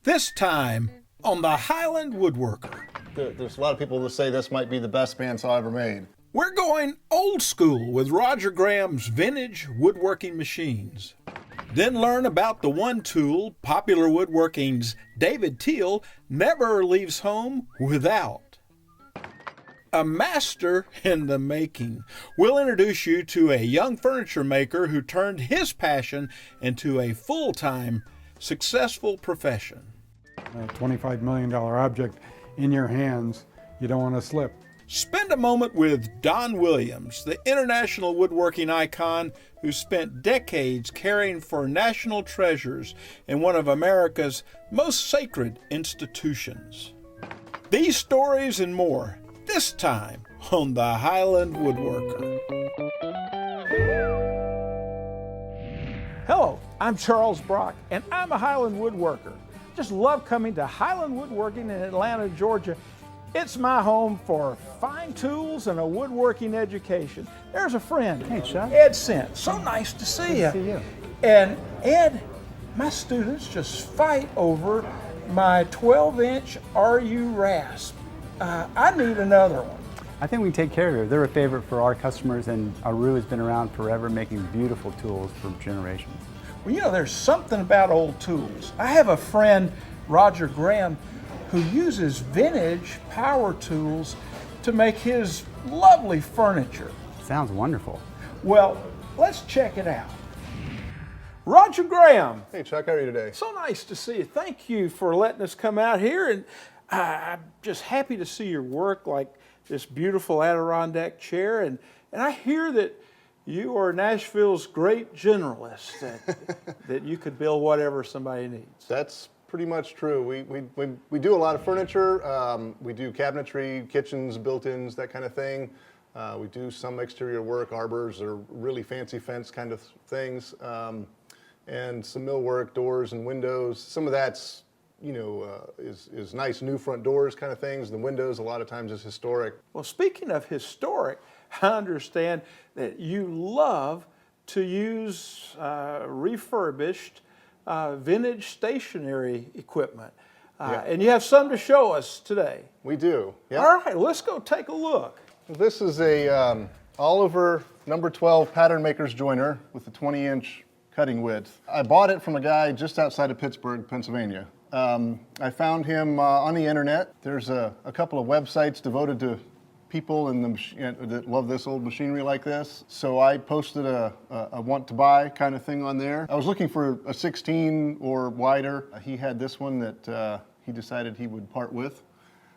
This time on the Highland Woodworker. There's a lot of people that say this might be the best bandsaw ever made. We're going old school with Roger Gramm's vintage woodworking machines. Then learn about the one tool Popular Woodworking's David Thiel never leaves home without. A master in the making. We'll introduce you to a young furniture maker who turned his passion into a full-time, successful profession. A $25 million object in your hands, you don't want to slip. Spend a moment with Don Williams, the international woodworking icon who spent decades caring for national treasures in one of America's most sacred institutions. These stories and more, this time on the Highland Woodworker. Hello, I'm Charles Brock, and I'm a Highland Woodworker. Just love coming to Highland Woodworking in Atlanta, Georgia. It's my home for fine tools and a woodworking education. There's a friend. Hey, Chuck. Ed Sent. So nice to see you. Good to see you. And Ed, my students just fight over my 12-inch Auriou Rasps. I need another one. I think we can take care of it. They're a favorite for our customers, and Auriou has been around forever making beautiful tools for generations. Well, you know, there's something about old tools. I have a friend, Roger Gramm, who uses vintage power tools to make his lovely furniture. Sounds wonderful. Well, let's check it out. Roger Gramm. Hey Chuck, how are you today? So nice to see you. Thank you for letting us come out here, and I'm just happy to see your work, like this beautiful Adirondack chair, and I hear that you are Nashville's great generalist, that you could build whatever somebody needs. That's pretty much true. We do a lot of furniture. We do cabinetry, kitchens, built-ins, that kind of thing. We do some exterior work, arbors or really fancy fence kind of things, and some millwork, doors and windows. Some of that's, you know, is nice new front doors kind of things. The windows a lot of times is historic. Well, speaking of historic, I understand that you love to use refurbished vintage stationary equipment. Yeah. And you have some to show us today. We do. Yeah. All right, let's go take a look. This is a Oliver number 12 pattern maker's joiner with a 20-inch cutting width. I bought it from a guy just outside of Pittsburgh, Pennsylvania. I found him on the internet. There's a couple of websites devoted to people that love this old machinery like this. So I posted a want to buy kind of thing on there. I was looking for a 16 or wider. He had this one that he decided he would part with.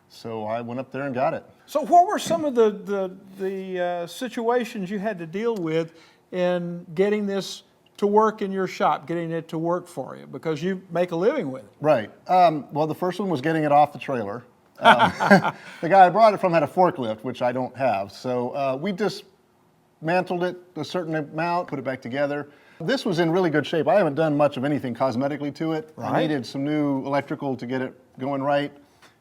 So I went up there and got it. So what were some of the situations you had to deal with in getting this to work in your shop, getting it to work for you? Because you make a living with it. Right. Well, the first one was getting it off the trailer. The guy I brought it from had a forklift, which I don't have. So we dismantled it a certain amount, put it back together. This was in really good shape. I haven't done much of anything cosmetically to it. Right. I needed some new electrical to get it going right.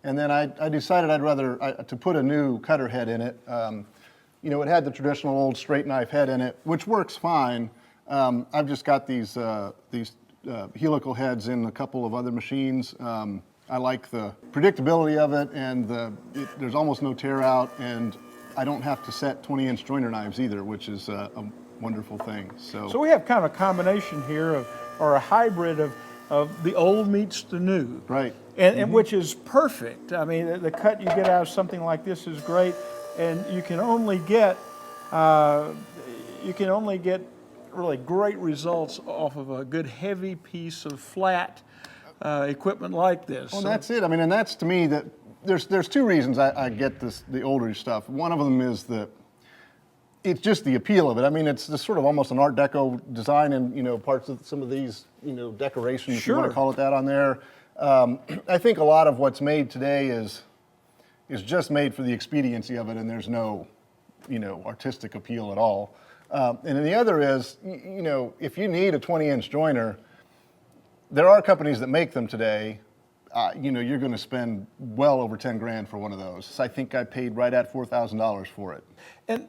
And then I decided I'd rather to put a new cutter head in it. You know, it had the traditional old straight knife head in it, which works fine. I've just got these helical heads in a couple of other machines. I like the predictability of it, and there's almost no tear out, and I don't have to set 20-inch joiner knives either, which is a wonderful thing. So we have kind of a combination here or a hybrid of the old meets the new. Right. And which is perfect. I mean, the cut you get out of something like this is great, and you can only get really great results off of a good heavy piece of flat equipment like this. Well, that's it. I mean, and that's to me that there's two reasons I get the older stuff. One of them is it's just the appeal of it. I mean, it's just sort of almost an Art Deco design, and you know, parts of some of these, you know, decorations, if you want to call it that, on there. I think a lot of what's made today is just made for the expediency of it, and there's no, you know, artistic appeal at all. And then the other is, you know, if you need a 20-inch joiner, there are companies that make them today. You know, you're going to spend well over 10 grand for one of those. So I think I paid right at $4,000 for it.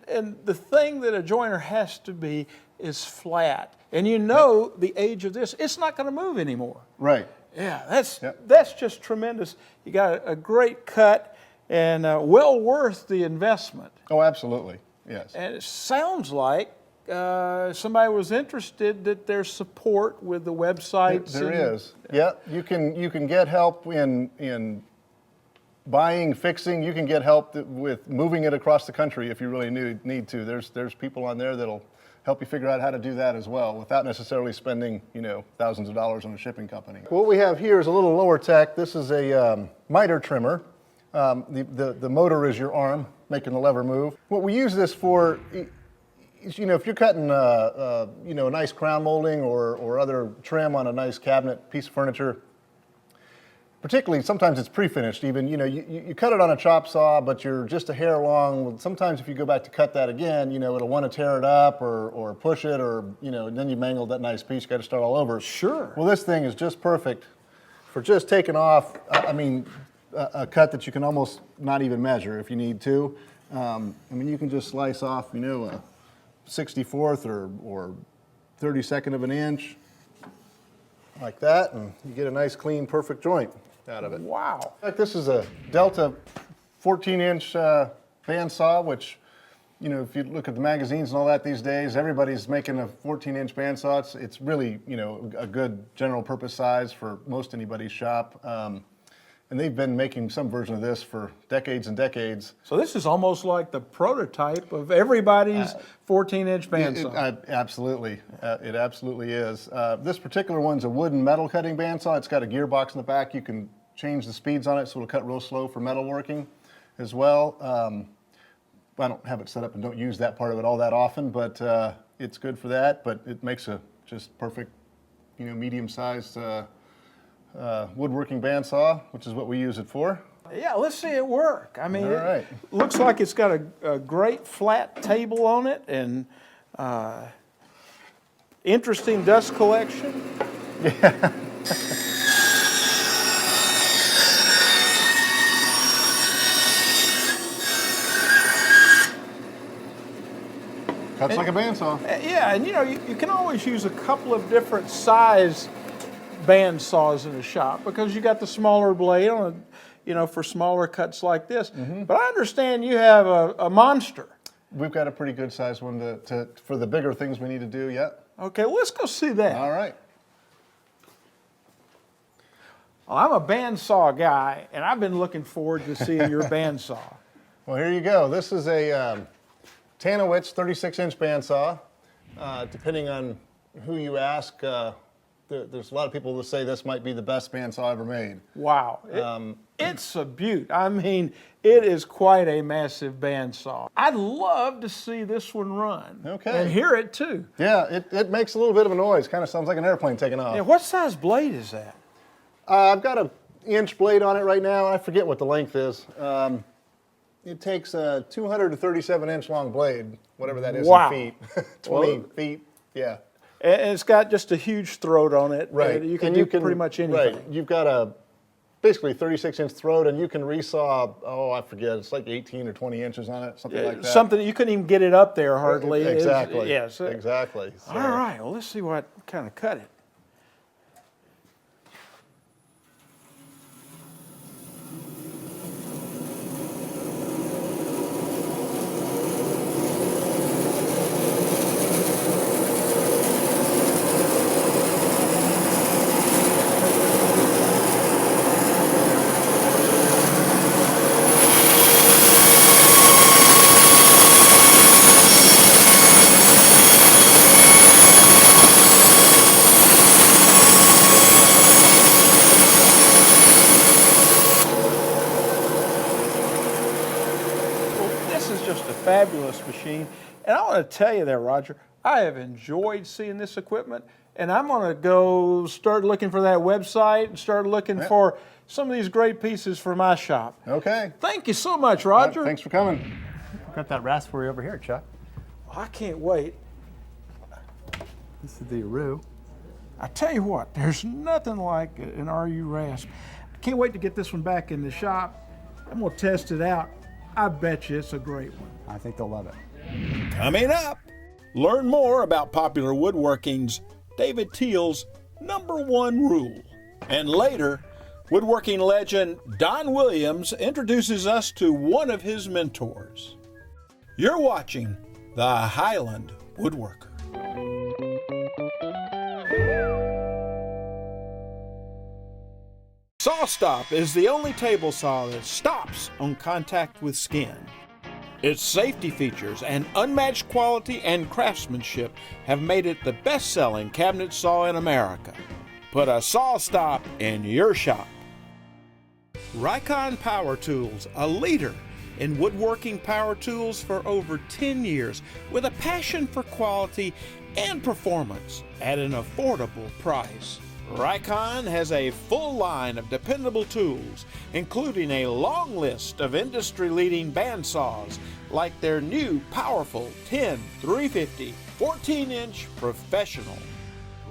And the thing that a joiner has to be is flat. And you know the age of this, it's not going to move anymore. Right. Yeah, that's Yep. that's just tremendous. You got a great cut and well worth the investment. Oh, absolutely, yes. And it sounds like somebody was interested, that there's support with the websites. There is. Yeah, you can get help in buying, fixing. You can get help with moving it across the country if you really need to. There's people on there that'll help you figure out how to do that as well without necessarily spending, thousands of dollars on a shipping company. What we have here is a little lower tech. This is a miter trimmer. The motor is your arm making the lever move. What we use this for is, if you're cutting a nice crown molding or other trim on a nice cabinet piece of furniture, particularly sometimes it's pre-finished even, you cut it on a chop saw, but you're just a hair long. Sometimes if you go back to cut that again, it'll want to tear it up or push it, or, and then you mangled that nice piece, you got to start all over. Sure. Well, this thing is just perfect for just taking off, a cut that you can almost not even measure if you need to. You can just slice off, a 64th or 32nd of an inch, like that, and you get a nice, clean, perfect joint out of it. Wow. This is a Delta 14-inch bandsaw, which, if you look at the magazines and all that these days, everybody's making a 14-inch bandsaw. It's really, a good general purpose size for most anybody's shop. And they've been making some version of this for decades and decades. So this is almost like the prototype of everybody's 14-inch bandsaw. Absolutely, it absolutely is. This particular one's a wood and metal cutting bandsaw. It's got a gearbox in the back. You can change the speeds on it, so it'll cut real slow for metalworking as well. I don't have it set up and don't use that part of it all that often, but it's good for that. But it makes a just perfect, medium-sized woodworking bandsaw, which is what we use it for. Yeah, let's see it work. All right. It looks like it's got a great flat table on it, and interesting dust collection. Yeah. Cuts like a bandsaw. Yeah, and you can always use a couple of different size band saws in a shop, because you got the smaller blade on for smaller cuts like this. Mm-hmm. But I understand you have a monster. We've got a pretty good sized one for the bigger things we need to do. Yeah. Okay, well, let's go see that. All right. Well, I'm a bandsaw guy, and I've been looking forward to seeing your bandsaw. Well, here you go. This is a Tanowitz 36-inch bandsaw. Depending on who you ask, there's a lot of people that say this might be the best bandsaw ever made. Wow. It's a beaut. It is quite a massive bandsaw. I'd love to see this one run. Okay. And hear it too. Yeah, it makes a little bit of a noise. Kind of sounds like an airplane taking off. Yeah, what size blade is that? I've got an inch blade on it right now. I forget what the length is. It takes a 237-inch long blade, whatever that is Wow. in feet. 20 feet, yeah. And it's got just a huge throat on it. Right. You can do pretty much anything. Right. You've got a basically 36-inch throat, and you can resaw, I forget, it's like 18 or 20 inches on it, something like that. Something, you couldn't even get it up there hardly. Exactly. Yes. Exactly. So. All right. Well, let's see what kind of cut it. Fabulous machine. And I want to tell you there, Roger, I have enjoyed seeing this equipment, and I'm going to go start looking for that website and start looking for some of these great pieces for my shop. Okay. Thank you so much, Roger. Thanks for coming. I've got that rasp for you over here, Chuck. I can't wait. This is the Auriou. I tell you what, there's nothing like an Auriou Rasp. I can't wait to get this one back in the shop. I'm going to test it out. I bet you it's a great one. I think they'll love it. Coming up, learn more about Popular Woodworking's David Thiel's #1 rule. And later, woodworking legend Don Williams introduces us to one of his mentors. You're watching the Highland Woodworker. Saw Stop is the only table saw that stops on contact with skin. Its safety features and unmatched quality and craftsmanship have made it the best-selling cabinet saw in America. Put a Saw Stop in your shop. RIKON Power Tools, a leader in woodworking power tools for over 10 years with a passion for quality and performance at an affordable price. RIKON has a full line of dependable tools, including a long list of industry-leading bandsaws like their new powerful 10, 350, 14-inch Professional.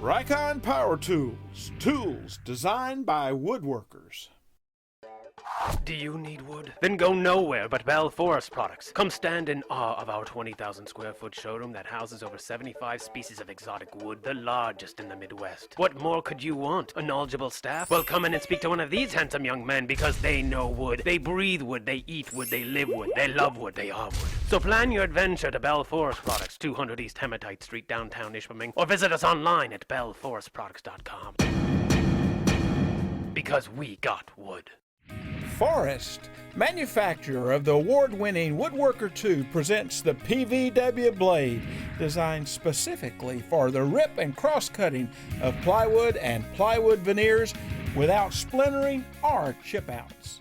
RIKON Power Tools, tools designed by woodworkers. Do you need wood? Then go nowhere but Bell Forest Products. Come stand in awe of our 20,000 square foot showroom that houses over 75 species of exotic wood, the largest in the Midwest. What more could you want? A knowledgeable staff? Well, come in and speak to one of these handsome young men because they know wood. They breathe wood, they eat wood, they live wood, they love wood, they are wood. So plan your adventure to Bell Forest Products, 200 East Hematite Street, downtown Ishpeming, or visit us online at bellforestproducts.com. Because we got wood. Forrest, manufacturer of the award-winning Woodworker 2, presents the PVW blade, designed specifically for the rip and cross-cutting of plywood and plywood veneers without splintering or chip-outs.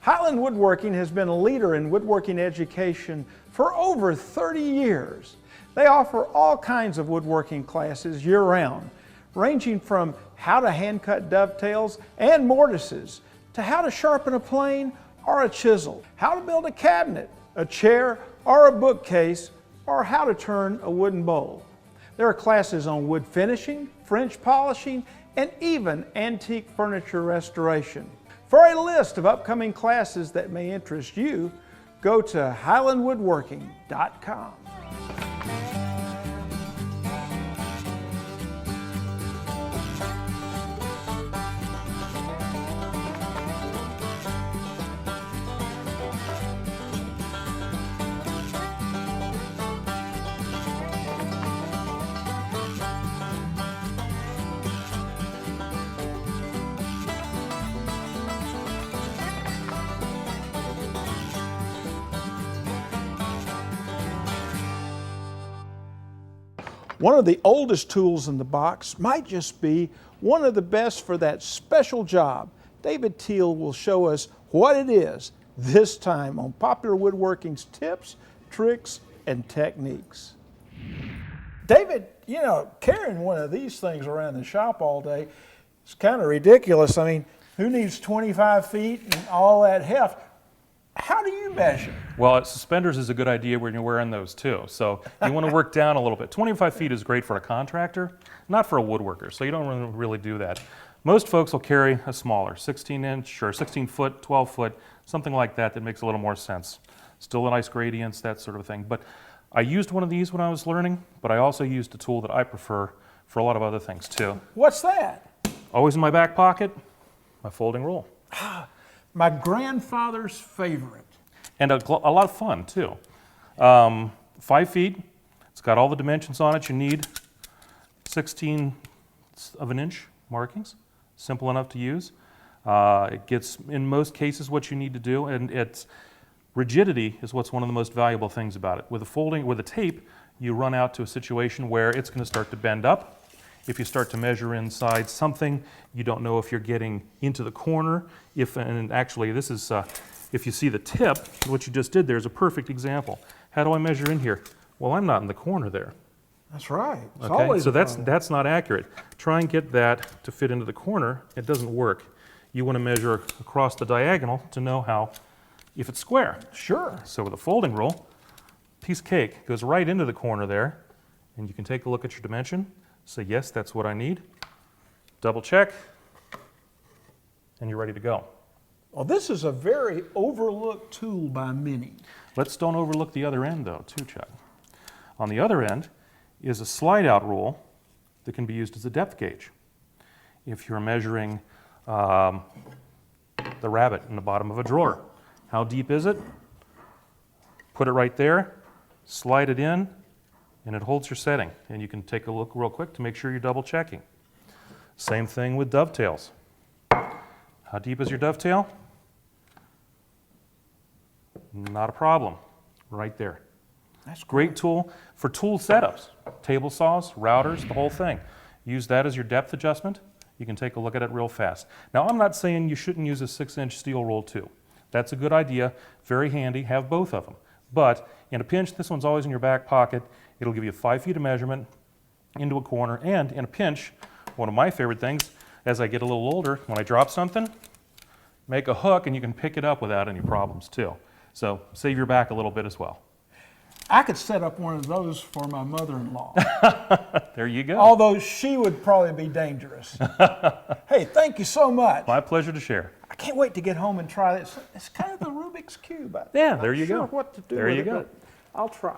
Highland Woodworking has been a leader in woodworking education for over 30 years. They offer all kinds of woodworking classes year-round, ranging from how to hand-cut dovetails and mortises, to how to sharpen a plane or a chisel, how to build a cabinet, a chair, or a bookcase, or how to turn a wooden bowl. There are classes on wood finishing, French polishing, and even antique furniture restoration. For a list of upcoming classes that may interest you, go to highlandwoodworking.com. One of the oldest tools in the box might just be one of the best for that special job. David Thiel will show us what it is, this time on Popular Woodworking's tips, tricks, and techniques. David, you know, carrying one of these things around the shop all day is kind of ridiculous. I mean, who needs 25 feet and all that heft? How do you measure? Well, suspenders is a good idea when you're wearing those too. So you want to work down a little bit. 25 feet is great for a contractor, not for a woodworker, so you don't really do that. Most folks will carry a smaller 16-inch or 16-foot, 12-foot, something like that makes a little more sense. Still a nice gradients, that sort of thing. But I used one of these when I was learning, but I also used a tool that I prefer for a lot of other things too. What's that? Always in my back pocket, my folding rule. My grandfather's favorite. And a lot of fun too. 5 feet, it's got all the dimensions on it you need. 16 of an inch markings, simple enough to use. It gets, in most cases, what you need to do, and its rigidity is what's one of the most valuable things about it. With a tape, you run out to a situation where it's going to start to bend up. If you start to measure inside something, you don't know if you're getting into the corner. And actually, this is, if you see the tip, what you just did there is a perfect example. How do I measure in here? Well, I'm not in the corner there. That's right. It's okay, always so that's not accurate. Try and get that to fit into the corner. It doesn't work. You want to measure across the diagonal to know if it's square. Sure. So with a folding rule, piece of cake goes right into the corner there, and you can take a look at your dimension. Say, yes, that's what I need. Double check, and you're ready to go. Well, this is a very overlooked tool by many. Let's don't overlook the other end, though, too, Chuck. On the other end is a slide-out rule that can be used as a depth gauge. if you're measuring the rabbet in the bottom of a drawer. How deep is it? Put it right there, slide it in, and it holds your setting. And you can take a look real quick to make sure you're double checking. Same thing with dovetails. How deep is your dovetail? Not a problem. Right there. That's Great tool for tool setups, table saws, routers, the whole thing. Use that as your depth adjustment. You can take a look at it real fast. Now, I'm not saying you shouldn't use a 6-inch steel rule too. That's a good idea, very handy, have both of them. But in a pinch, this one's always in your back pocket. It'll give you 5 feet of measurement into a corner, and in a pinch, one of my favorite things, as I get a little older, when I drop something, make a hook and you can pick it up without any problems too. So save your back a little bit as well. I could set up one of those for my mother-in-law. There you go. Although she would probably be dangerous. Hey, thank you so much. My pleasure to share. I can't wait to get home and try this. It's kind of the Rubik's Cube. Yeah, there you I'm sure go. what to do There with you it, go. but I'll try.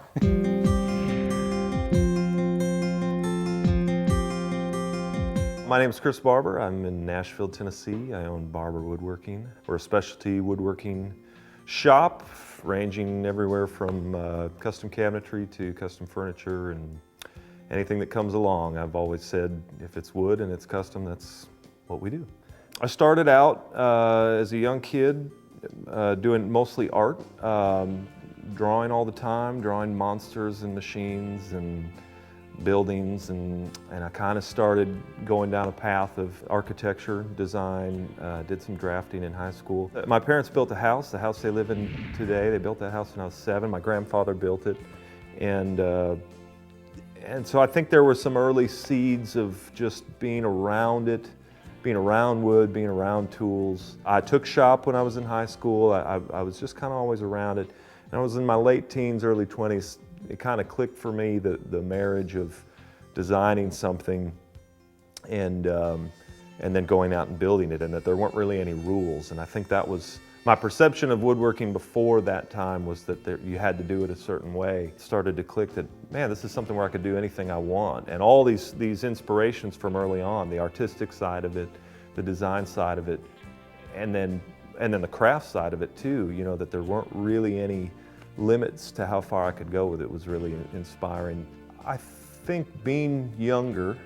My name is Chris Barber. I'm in Nashville, Tennessee. I own Barber Woodworking. We're a specialty woodworking shop ranging everywhere from custom cabinetry to custom furniture and anything that comes along. I've always said if it's wood and it's custom, that's what we do. I started out as a young kid doing mostly art, drawing all the time, drawing monsters and machines and buildings, and I kind of started going down a path of architecture, design, did some drafting in high school. My parents built a house, the house they live in today. They built that house when I was 7. My grandfather built it, and so I think there were some early seeds of just being around it, being around wood, being around tools. I took shop when I was in high school. I was just kind of always around it. And I was in my late teens, early 20s. It kind of clicked for me, the marriage of designing something and then going out and building it, and that there weren't really any rules. And I think that was my perception of woodworking before that time, was that you had to do it a certain way. It started to click that, man, this is something where I could do anything I want. And all these inspirations from early on, the artistic side of it, the design side of it, and then the craft side of it too, you know, that there weren't really any limits to how far I could go with it, was really inspiring. I think being younger,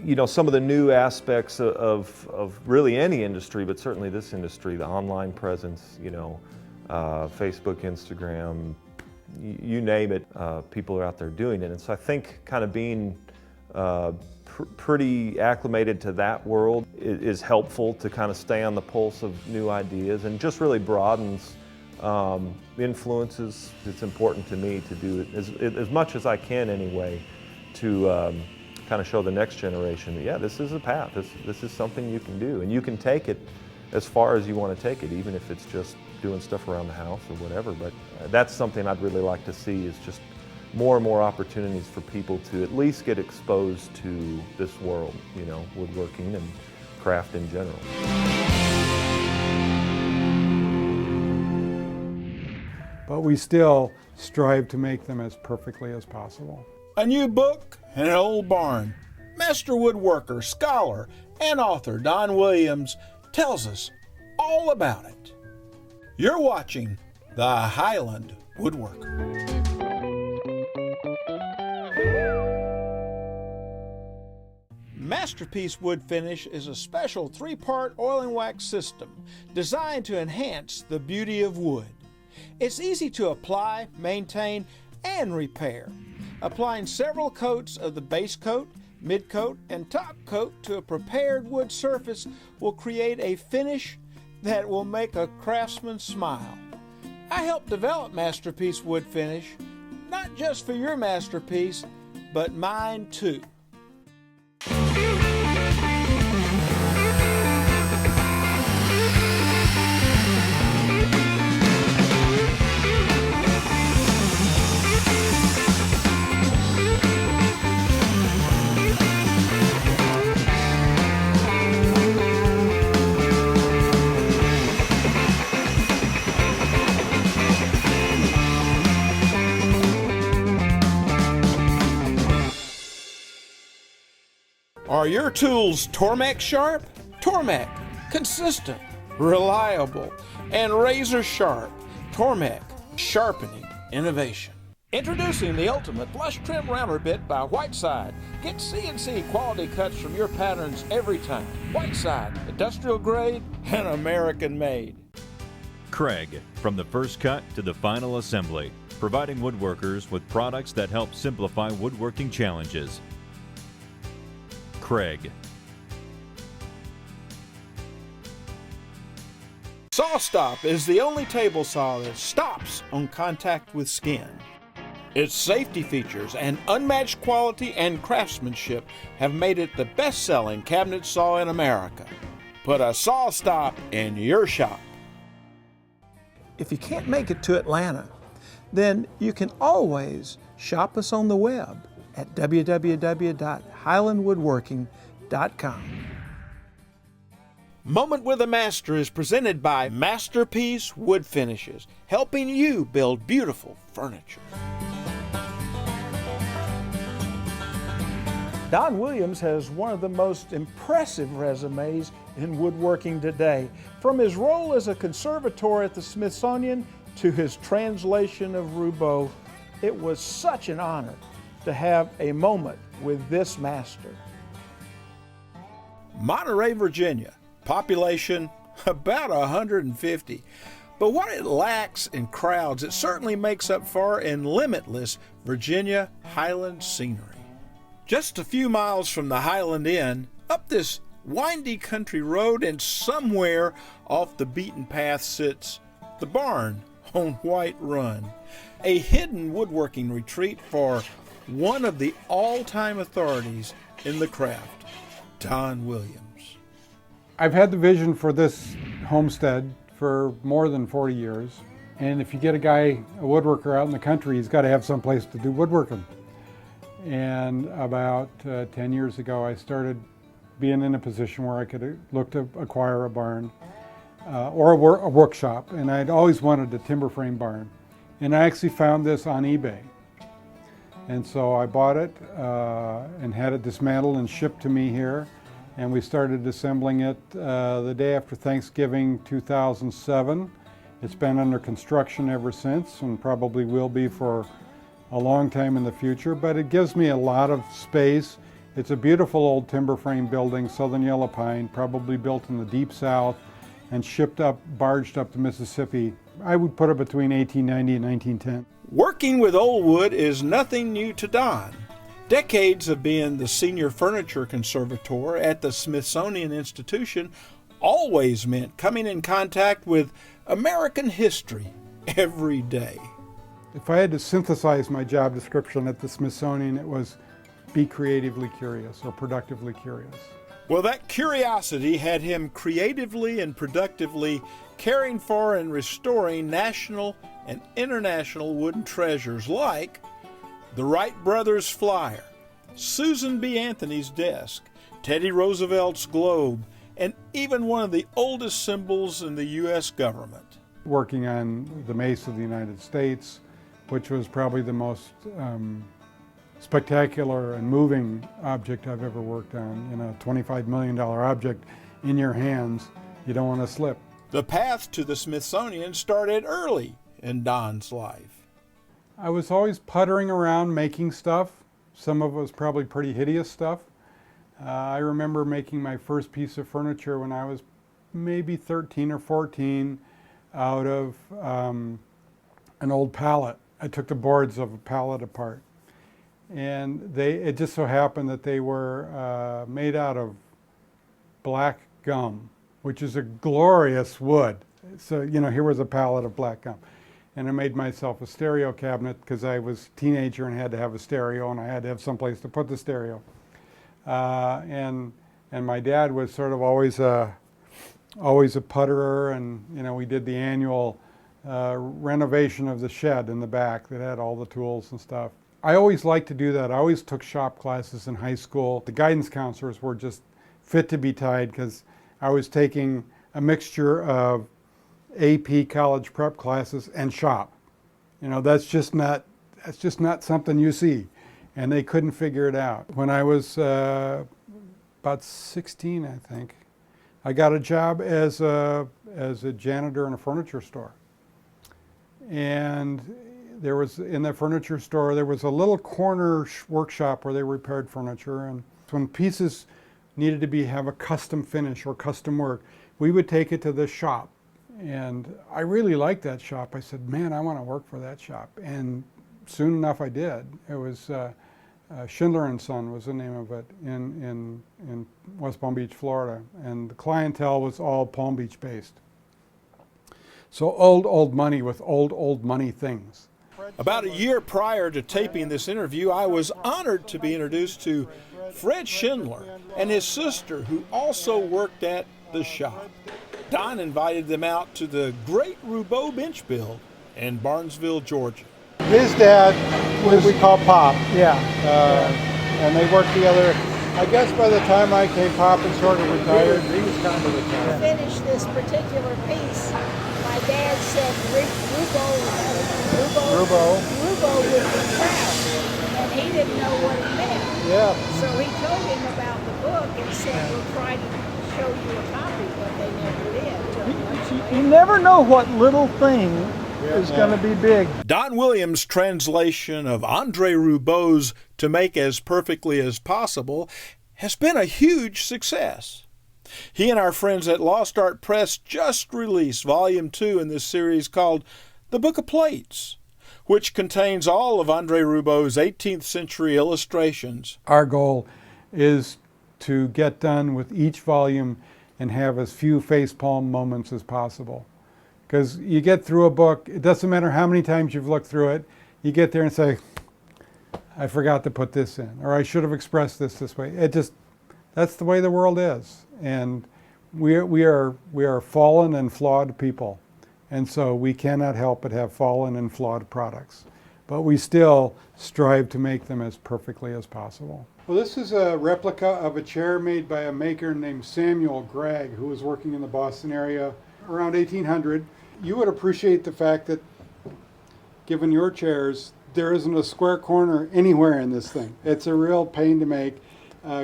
you know, some of the new aspects of really any industry, but certainly this industry, the online presence, you know, Facebook, Instagram, you name it, people are out there doing it. And so I think kind of being pretty acclimated to that world is helpful to kind of stay on the pulse of new ideas, and just really broadens influences. It's important to me to do it as much as I can anyway, to kind of show the next generation that, yeah, this is a path, this is something you can do, and you can take it as far as you want to take it, even if it's just doing stuff around the house or whatever. But that's something I'd really like to see, is just more and more opportunities for people to at least get exposed to this world, you know, woodworking and craft in general. But we still strive to make them as perfectly as possible. A new book and an old barn. Master woodworker, scholar, and author Don Williams tells us all about it. You're watching The Highland Woodworker. Masterpiece Wood Finish is a special 3-part oil and wax system designed to enhance the beauty of wood. It's easy to apply, maintain, and repair. Applying several coats of the base coat, mid coat, and top coat to a prepared wood surface will create a finish that will make a craftsman smile. I helped develop Masterpiece Wood Finish, not just for your masterpiece, but mine too. Are your tools Tormek sharp? Tormek, consistent, reliable, and razor sharp. Tormek, sharpening innovation. Introducing the ultimate flush trim router bit by Whiteside. Get CNC quality cuts from your patterns every time. Whiteside, industrial grade and American made. Craig, from the first cut to the final assembly, providing woodworkers with products that help simplify woodworking challenges. Craig. Saw Stop is the only table saw that stops on contact with skin. Its safety features and unmatched quality and craftsmanship have made it the best-selling cabinet saw in America. Put a Saw Stop in your shop. If you can't make it to Atlanta, then you can always shop us on the web at www.highlandwoodworking.com. Moment with a Master is presented by Masterpiece Wood Finishes, helping you build beautiful furniture. Don Williams has one of the most impressive resumes in woodworking today. From his role as a conservator at the Smithsonian to his translation of Roubaud, it was such an honor to have a moment with this master. Monterey, Virginia, population about 150. But what it lacks in crowds, it certainly makes up for in limitless Virginia Highland scenery. Just a few miles from the Highland Inn, up this windy country road, and somewhere off the beaten path sits the barn on White Run, a hidden woodworking retreat for one of the all-time authorities in the craft, Don Williams. I've had the vision for this homestead for more than 40 years. And if you get a woodworker out in the country, he's got to have some place to do woodworking. And about 10 years ago, I started being in a position where I could look to acquire a barn or a workshop. And I'd always wanted a timber frame barn. And I actually found this on eBay. And so I bought it and had it dismantled and shipped to me here. And we started assembling it the day after Thanksgiving 2007. It's been under construction ever since and probably will be for a long time in the future, but it gives me a lot of space. It's a beautiful old timber frame building, southern yellow pine, probably built in the deep south and barged up to Mississippi. I would put it between 1890 and 1910. Working with old wood is nothing new to Don. Decades of being the senior furniture conservator at the Smithsonian Institution always meant coming in contact with American history every day. If I had to synthesize my job description at the Smithsonian, it was be creatively curious or productively curious. Well, that curiosity had him creatively and productively caring for and restoring national and international wooden treasures like the Wright Brothers Flyer, Susan B. Anthony's desk, Teddy Roosevelt's globe, and even one of the oldest symbols in the U.S. government. Working on the Mace of the United States, which was probably the most spectacular and moving object I've ever worked on. You know, a $25 million object in your hands, you don't want to slip. The path to the Smithsonian started early in Don's life. I was always puttering around making stuff. Some of it was probably pretty hideous stuff. I remember making my first piece of furniture when I was maybe 13 or 14 out of an old pallet. I took the boards of a pallet apart. And it just so happened that they were made out of black gum, which is a glorious wood. So, you know, here was a pallet of black gum. And I made myself a stereo cabinet because I was a teenager and had to have a stereo, and I had to have someplace to put the stereo. And my dad was sort of always a putterer, and you know, we did the annual renovation of the shed in the back that had all the tools and stuff. I always liked to do that. I always took shop classes in high school. The guidance counselors were just fit to be tied because I was taking a mixture of AP college prep classes and shop. You know, that's just not something you see. And they couldn't figure it out. When I was about 16, I think. I got a job as a janitor in a furniture store. And there was, in the furniture store, there was a little corner workshop where they repaired furniture. And when pieces needed to have a custom finish or custom work, we would take it to the shop. And I really liked that shop. I said, man, I want to work for that shop. And soon enough I did. It was Schindler and Son was the name of it in West Palm Beach, Florida. And the clientele was all Palm Beach based. So old money with old money things. About a year prior to taping this interview, I was honored to be introduced to Fred Schindler and his sister, who also worked at the shop. Don invited them out to the Great Roubeau bench build in Barnesville, Georgia. His dad was, we call Pop, and they worked together. I guess by the time I came, Pop had sort of retired. He was kind of retired. To finish this particular piece, my dad said Roubeau would be proud, and he didn't know what it meant. Yeah. So he told him about the book and said, we'll try to show you a copy, but they never did. You never know what little thing is going to be big. Don Williams' translation of Andre Roubeau's To Make as Perfectly as Possible has been a huge success. He and our friends at Lost Art Press just released Volume 2 in this series called The Book of Plates, which contains all of Andre Roubeau's 18th century illustrations. Our goal is to get done with each volume and have as few facepalm moments as possible. Because you get through a book, it doesn't matter how many times you've looked through it, you get there and say, I forgot to put this in, or I should have expressed this way. That's the way the world is. And we are fallen and flawed people. And so we cannot help but have fallen and flawed products. But we still strive to make them as perfectly as possible. Well, this is a replica of a chair made by a maker named Samuel Gregg, who was working in the Boston area around 1800. You would appreciate the fact that, given your chairs, there isn't a square corner anywhere in this thing. It's a real pain to make.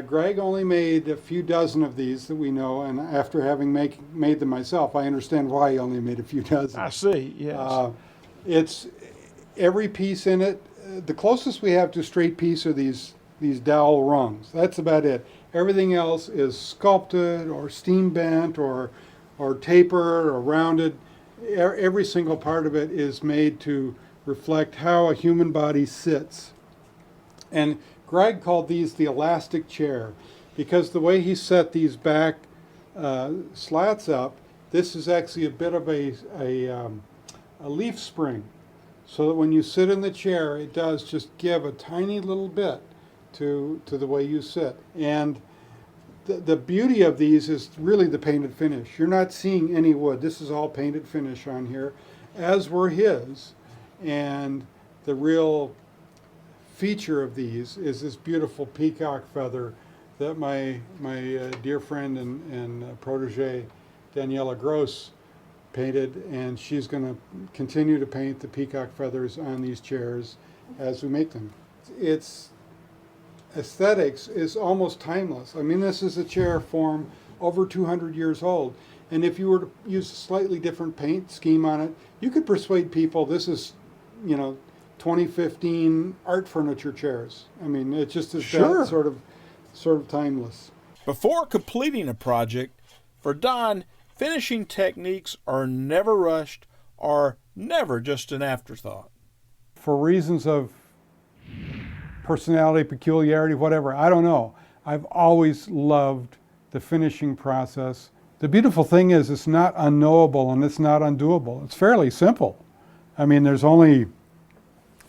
Gregg only made a few dozen of these that we know, and after having made them myself, I understand why he only made a few dozen. I see, yes. It's every piece in it. The closest we have to a straight piece are these dowel rungs. That's about it. Everything else is sculpted or steam bent or tapered or rounded. Every single part of it is made to reflect how a human body sits. And Gregg called these the elastic chair because the way he set these back slats up, this is actually a bit of a leaf spring. So that when you sit in the chair, it does just give a tiny little bit to the way you sit. And the beauty of these is really the painted finish. You're not seeing any wood. This is all painted finish on here, as were his. And the real feature of these is this beautiful peacock feather that my dear friend and protege Daniela Gross painted, and she's going to continue to paint the peacock feathers on these chairs as we make them. Its aesthetics is almost timeless. I mean, this is a chair form over 200 years old, and if you were to use a slightly different paint scheme on it, you could persuade people this is, 2015 art furniture chairs. I mean, it just is that sort of timeless. Before completing a project, for Don, finishing techniques are never rushed or never just an afterthought. For reasons of personality, peculiarity, whatever, I don't know. I've always loved the finishing process. The beautiful thing is it's not unknowable and it's not undoable. It's fairly simple. I mean, there's only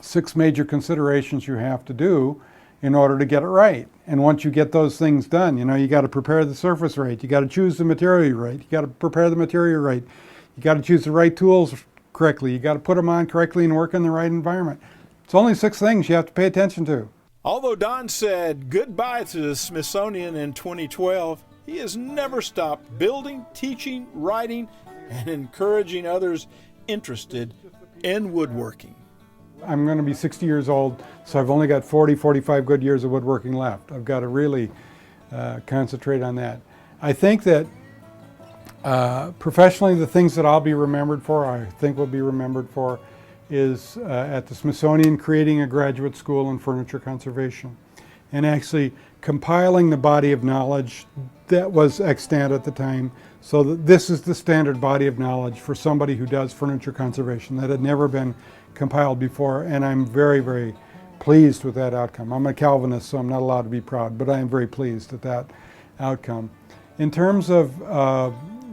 6 major considerations you have to do in order to get it right. And once you get those things done, you got to prepare the surface right. You got to choose the material right. You got to prepare the material right. You got to choose the right tools correctly. You got to put them on correctly and work in the right environment. It's only 6 things you have to pay attention to. Although Don said goodbye to the Smithsonian in 2012, he has never stopped building, teaching, writing, and encouraging others interested in woodworking. I'm going to be 60 years old, so I've only got 40, 45 good years of woodworking left. I've got a really concentrate on that. I think that professionally, the things that I'll be remembered for, I think will be remembered for, is at the Smithsonian creating a graduate school in furniture conservation and actually compiling the body of knowledge that was extant at the time, so that this is the standard body of knowledge for somebody who does furniture conservation that had never been compiled before, and I'm very, very pleased with that outcome. I'm a Calvinist, so I'm not allowed to be proud, but I am very pleased at that outcome. In terms of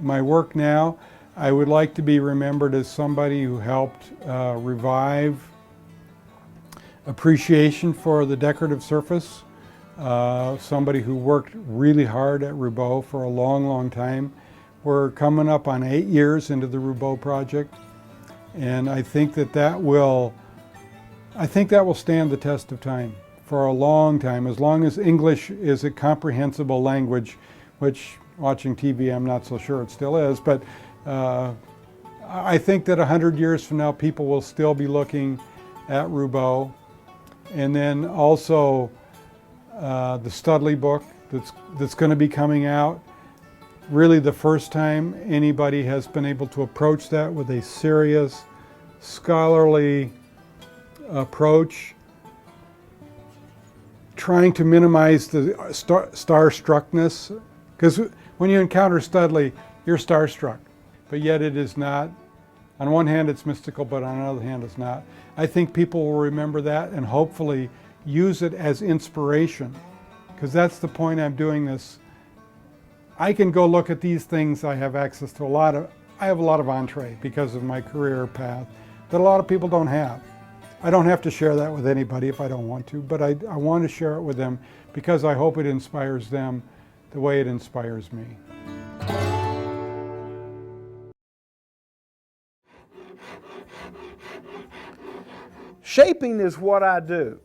my work now, I would like to be remembered as somebody who helped revive appreciation for the decorative surface, somebody who worked really hard at rouleau for a long, long time. We're coming up on 8 years into the rouleau project, and I think that will stand the test of time for a long time, as long as English is a comprehensible language, which watching TV I'm not so sure it still is, but I think that 100 years from now people will still be looking at rouleau. And then also the Studley book that's going to be coming out, really the first time anybody has been able to approach that with a serious, scholarly approach, trying to minimize the starstruckness, because when you encounter Studley, you're starstruck, but yet it is not. On one hand it's mystical, but on the other hand it's not. I think people will remember that and hopefully use it as inspiration, because that's the point I'm doing this. I can go look at these things. I have access to I have a lot of entree because of my career path that a lot of people don't have. I don't have to share that with anybody if I don't want to, but I want to share it with them because I hope it inspires them the way it inspires me. Shaping is what I do,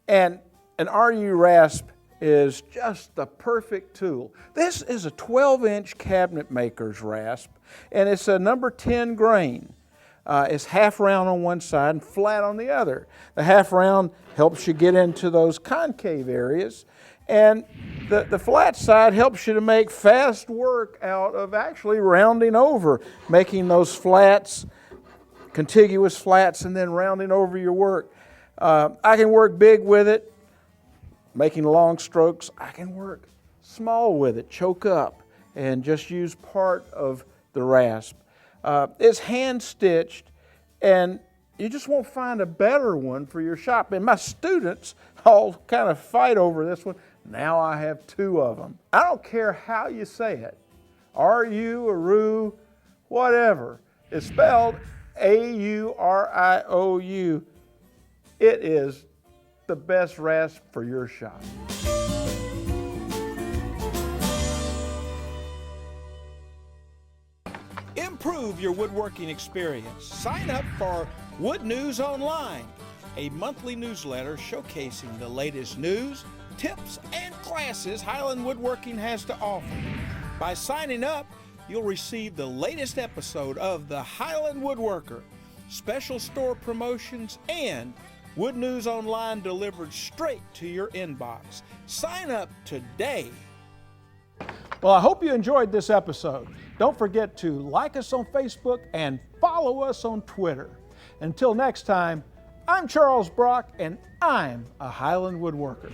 and an Auriou Rasp is just the perfect tool. This is a 12-inch cabinet maker's rasp, and it's a number 10 grain. It's half round on one side and flat on the other. The half round helps you get into those concave areas, and the flat side helps you to make fast work out of actually rounding over, making those flats, contiguous flats, and then rounding over your work. I can work big with it, making long strokes. I can work small with it, choke up, and just use part of the rasp. It's hand-stitched, and you just won't find a better one for your shop. And my students all kind of fight over this one. Now I have 2 of them. I don't care how you say it. Auriou, whatever. It's spelled A-U-R-I-O-U. It is the best rasp for your shop. Improve your woodworking experience. Sign up for Wood News Online, a monthly newsletter showcasing the latest news, tips, and classes Highland Woodworking has to offer. By signing up, you'll receive the latest episode of the Highland Woodworker, special store promotions, and Wood News Online delivered straight to your inbox. Sign up today. Well, I hope you enjoyed this episode. Don't forget to like us on Facebook and follow us on Twitter. Until next time, I'm Charles Brock, and I'm a Highland Woodworker.